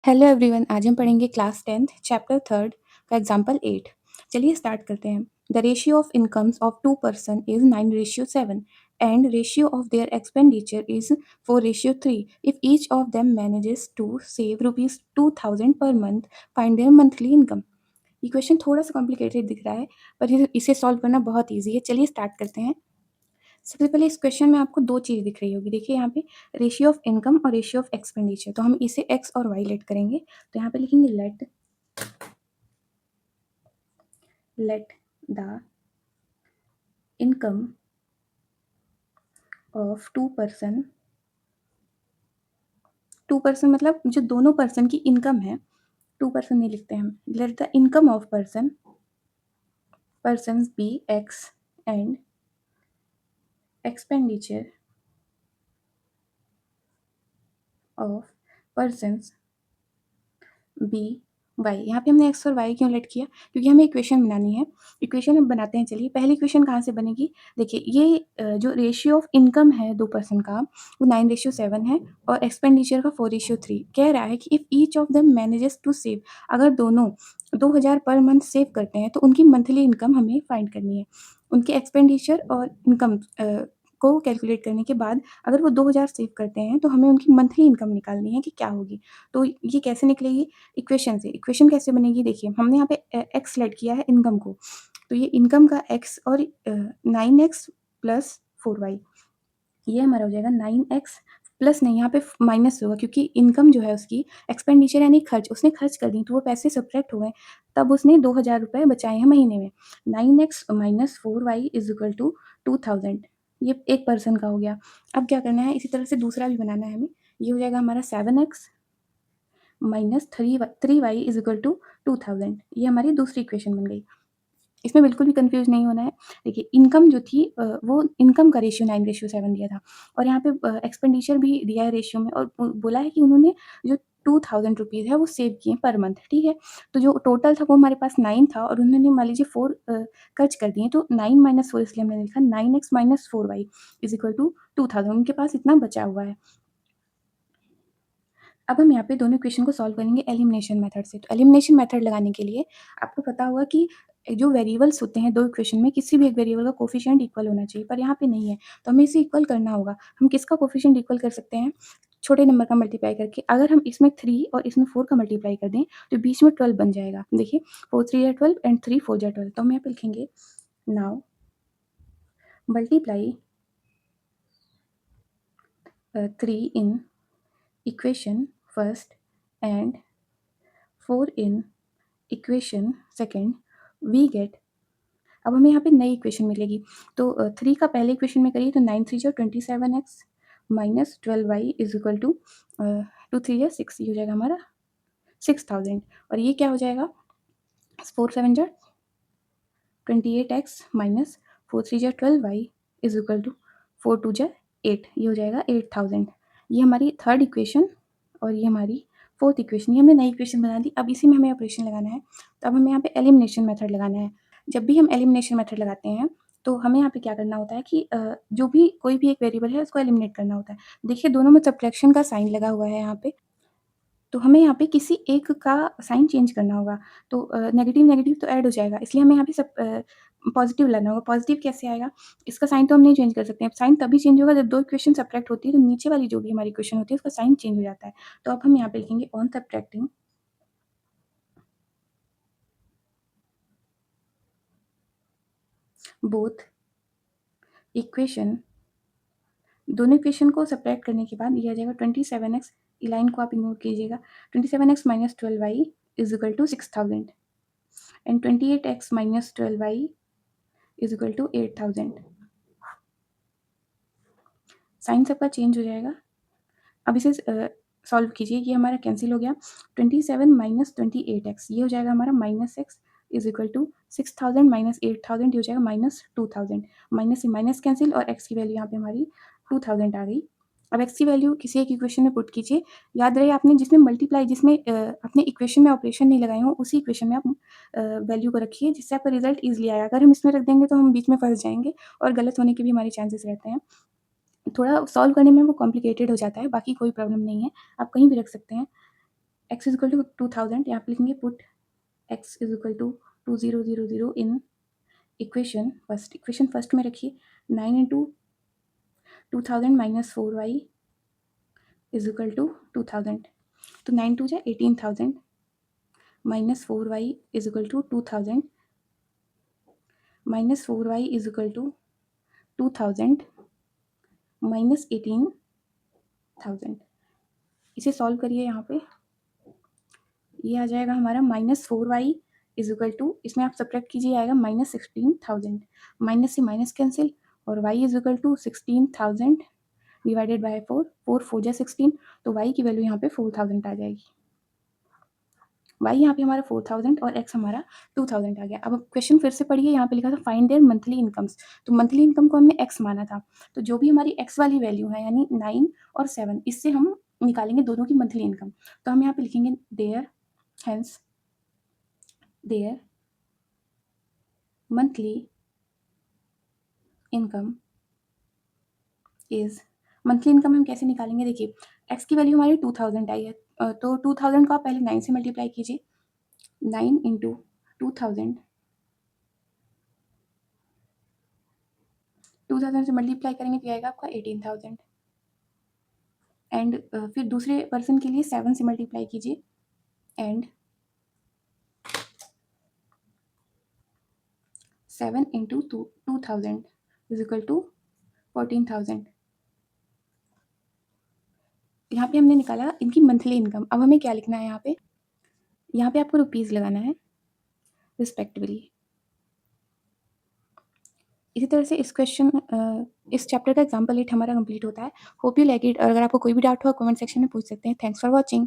Hello everyone, आज हम पढ़ेंगे क्लास 10th चैप्टर 3 का एग्जाम्पल 8। चलिए स्टार्ट करते हैं। The ratio of incomes of two person is 9:7 and ratio of their expenditure is 4:3। If each of them manages to save ₹2000 per month, find their monthly income. ये question थोड़ा सा complicated दिख रहा है, पर इसे सॉल्व करना बहुत ईजी है। चलिए स्टार्ट करते हैं। सबसे पहले इस क्वेश्चन में आपको दो चीज़ दिख रही होगी। देखिए यहाँ पे रेशियो ऑफ इनकम और रेशियो ऑफ एक्सपेंडिचर, तो हम इसे एक्स और वाई लेट करेंगे। तो यहाँ पे लिखेंगे let the income of two person मतलब जो दोनों पर्सन की इनकम है। टू पर्सन नहीं लिखते हम। Let the income of person be x and expenditure of person be y. यहाँ पे हमने एक्स और वाई क्यों लेट किया? क्योंकि हमें इक्वेशन बनानी है। इक्वेशन अब बनाते हैं। चलिए पहली इक्वेशन कहाँ से बनेगी? देखिए ये जो रेशियो ऑफ इनकम है दो पर्सन का, वो 9:7 है और एक्सपेंडिचर का 4:3। कह रहा है कि if each of them manages to save, अगर दोनों 2000 पर मंथ सेव करते हैं तो उनकी मंथली इनकम हमें फाइंड करनी है। उनके एक्सपेंडिचर और इनकम को कैलकुलेट करने के बाद अगर वो 2000 सेव करते हैं तो हमें उनकी मंथली इनकम निकालनी है कि क्या होगी। तो ये कैसे निकलेगी? इक्वेशन से। इक्वेशन कैसे बनेगी? देखिए हमने यहाँ पे एक्स लेट किया है इनकम को, तो ये इनकम का एक्स और 9x प्लस 4y, ये हमारा हो जाएगा 9x प्लस नहीं, यहाँ पे माइनस होगा क्योंकि इनकम जो है उसकी एक्सपेंडिचर यानी खर्च, उसने खर्च कर दी तो वो पैसे सब्ट्रैक्ट हुए, तब उसने 2000 रुपये बचाए हैं महीने में। 9x minus 4y is equal to 2000। ये एक पर्सन का हो गया। अब क्या करना है, इसी तरह से दूसरा भी बनाना है हमें। ये हो जाएगा हमारा 7x minus 3y is equal to 2000। ये हमारी दूसरी इक्वेशन बन गई। इसमें बिल्कुल भी कंफ्यूज नहीं होना है। देखिए इनकम जो थी वो इनकम का रेशियो 9:7 दिया था और यहाँ पे एक्सपेंडिचर भी दिया है रेशियो में, और बोला है कि उन्होंने जो 2000 रुपीज़ है वो सेव किए पर मंथ। ठीक है, तो जो टोटल था वो हमारे पास 9 था और उन्होंने मान लीजिए 4 खर्च कर दिए, तो 9 माइनस 4 इसलिए हमने लिखा 9x minus 4y is equal to 2000। उनके पास इतना बचा हुआ है। अब हम यहाँ पे दोनों इक्वेशन को सॉल्व करेंगे एलिमिनेशन मेथड से। तो एलिमिनेशन मेथड लगाने के लिए आपको पता होगा कि जो वेरिएबल्स होते हैं दो इक्वेशन में, किसी भी एक वेरिएबल का कोफिशिएंट इक्वल होना चाहिए, पर यहाँ पे नहीं है, तो हमें इसे इक्वल करना होगा। हम किसका कोफिशिएंट इक्वल कर सकते हैं? छोटे नंबर का मल्टीप्लाई करके। अगर हम इसमें 3 और इसमें 4 का मल्टीप्लाई कर दें तो बीच में 12 बन जाएगा। देखिए 4 3 या 12 एंड 3 4 जा 12। तो हम यहाँ पे लिखेंगे now multiply 3 in equation first and 4 in equation second, we get. अब हमें यहाँ पे नई इक्वेशन मिलेगी। तो 3 का पहले इक्वेशन में करिए तो 9 3 27x minus 12y is equal to 2 3 6, ये हो जाएगा हमारा 6000। और ये क्या हो जाएगा? 4 7 28x minus 4 3 12y is equal to 4 2 8, ये हो जाएगा 8000। ये हमारी थर्ड इक्वेशन और ये हमारी फोर्थ इक्वेशन। ये हमने नई इक्वेशन बना दी। अब इसी में हमें ऑपरेशन लगाना है। तो अब हमें यहाँ पे एलिमिनेशन मेथड लगाना है। जब भी हम एलिमिनेशन मेथड लगाते हैं तो हमें यहाँ पे क्या करना होता है कि जो भी कोई भी एक वेरिएबल है उसको एलिमिनेट करना होता है। देखिए दोनों में सब्ट्रैक्शन का साइन लगा हुआ है यहाँ पे, तो हमें यहाँ पे किसी एक का साइन चेंज करना होगा। तो नेगेटिव नेगेटिव तो ऐड हो जाएगा, इसलिए हमें यहाँ पे सब पॉजिटिव लाना होगा। पॉजिटिव कैसे आएगा? इसका साइन तो हम नहीं चेंज कर सकते हैं। साइन तभी चेंज होगा जब दो इक्वेशन सब्ट्रैक्ट होती है, तो नीचे वाली जो भी हमारी इक्वेशन होती है उसका साइन चेंज हो जाता है। तो अब हम यहाँ पे लिखेंगे ऑन सब्ट्रैक्टिंग बोथ इक्वेशन। दोनों इक्वेशन को सब्ट्रैक्ट करने के बाद ये आ जाएगा 27x। ये लाइन को आप इग्नोर कीजिएगा। 27x minus 12y is equal to 6000 and 28x minus 12y is equal to 8000। Sign सबका चेंज हो जाएगा। अब इसे सॉल्व कीजिए। ये हमारा कैंसिल हो गया। 27 माइनस 28x, ये हो जाएगा हमारा minus x is equal to 6000 minus 8000, ये हो जाएगा माइनस 2000। माइनस से माइनस कैंसिल और x की वैल्यू यहाँ पे हमारी 2000 आ गई। अब x की वैल्यू किसी एक इक्वेशन में पुट कीजिए। याद रहे आपने जिसमें मल्टीप्लाई, जिसमें अपने इक्वेशन में ऑपरेशन नहीं लगाए हो, उसी इक्वेशन में आप वैल्यू को रखिए, जिससे आपका रिजल्ट ईजिली आएगा। अगर हम इसमें रख देंगे तो हम बीच में फंस जाएंगे और गलत होने के भी हमारे चांसेस रहते हैं। थोड़ा सॉल्व करने में वो कॉम्प्लिकेटेड हो जाता है, बाकी कोई प्रॉब्लम नहीं है, आप कहीं भी रख सकते हैं। x इज इक्वल टू 2000, यहाँ पे लिखेंगे put x is equal to 2000 in equation first में रखिए 9 into 2000 minus 4y is equal to 2000, तो 9 टू जा 18,000 minus 4y is equal to 2000 minus 4y is equal to 2000 minus 18,000। इसे सॉल्व करिए, यहाँ पे ये आ जाएगा हमारा -4y इज इक्वल टू, इसमें आप सब्ट्रैक्ट कीजिए, आएगा -16,000, माइनस से माइनस कैंसिल और y is equal to 16,000 divided by 4, 4 4 जा 16, तो y की वैल्यू यहाँ पे 4,000 आ जाएगी। y यहाँ पे हमारा 4,000 और x हमारा 2,000 आ गया। अब क्वेश्चन फिर से पढ़िए, यहाँ पे लिखा था फाइंड देयर मंथली इनकम्स, तो मंथली इनकम को हमने x माना था, तो जो भी हमारी x वाली वैल्यू है यानी 9 और 7, इससे हम निकालेंगे दोनों की मंथली इनकम। तो हम यहाँ पे लिखेंगे their, hence their monthly income is, monthly income हम कैसे निकालेंगे, देखिए x की वैल्यू हमारी 2000 आई है, तो 2000 को आप पहले 9 से मल्टीप्लाई कीजिए, 9 इंटू 2000, 2000 से मल्टीप्लाई करेंगे तो आएगा आपका 18,000 एंड फिर दूसरे पर्सन के लिए 7 से मल्टीप्लाई कीजिए and 7 into 2000 is equal to 14,000। यहाँ पे हमने निकाला इनकी मंथली इनकम। अब हमें क्या लिखना है, यहाँ पे आपको रुपीज़ लगाना है रिस्पेक्टिवली। इसी तरह से इस चैप्टर का एग्जाम्पल 8 हमारा कंप्लीट होता है। होप यू लाइक इट, और अगर आपको कोई भी डाउट हो कमेंट सेक्शन में पूछ सकते हैं। Thanks for watching.